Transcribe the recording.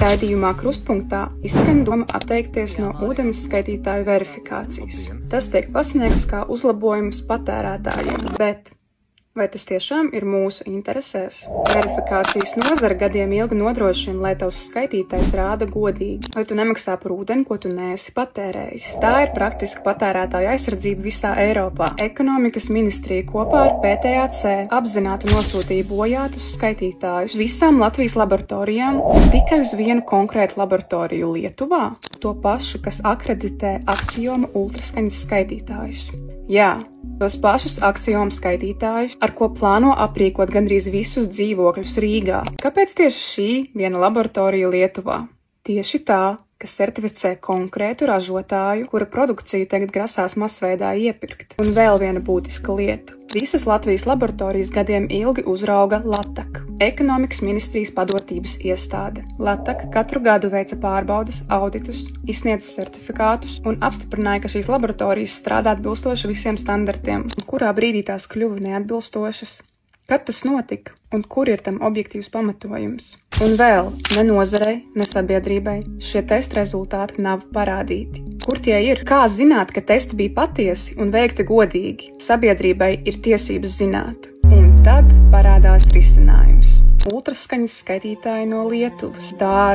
Raidījumā Krustpunktā izskan doma atteikties no ūdens skaitītāju verifikācijas. Tas tiek pasniegts kā uzlabojums patērētājiem, bet vai tas tiešām ir mūsu interesēs? Verifikācijas nozara gadiem ilgi nodrošina, lai tavs skaitītājs rāda godīgi, lai tu nemaksā par ūdeni, ko tu neesi patērējis. Tā ir praktiska patērētāja aizsardzība visā Eiropā. Ekonomikas ministrija kopā ar PTAC apzināti nosūtīja bojātus skaitītājus visām Latvijas laboratorijām un tikai uz vienu konkrētu laboratoriju Lietuvā, to pašu, kas akreditē Axioma ultraskaņas skaitītājus. Jā, tos pašus Axioma skaitītājus, ar ko plāno aprīkot gandrīz visus dzīvokļus Rīgā. Kāpēc tieši šī viena laboratorija Lietuvā? Tieši tā, kas certificē konkrētu ražotāju, kura produkciju tagad grasās masveidā iepirkt. Un vēl viena būtiska lieta. Visas Latvijas laboratorijas gadiem ilgi uzrauga LATAK, Ekonomikas ministrijas padotības iestāde. LATAK katru gadu veica pārbaudes, auditus, izsniedza certifikātus un apstiprināja, ka šīs laboratorijas strādā atbilstoši visiem standartiem, un kurā brīdī tās kļuva neatbilstošas. Kad tas notika un kur ir tam objektīvs pamatojums? Un vēl, ne nozarei, ne sabiedrībai šie testa rezultāti nav parādīti. Kur tie ir? Kā zināt, ka testi bija patiesi un veikti godīgi? Sabiedrībai ir tiesības zināt. Un tad parādās risinājums. Ultraskaņas skaitītāji no Lietuvas. Tā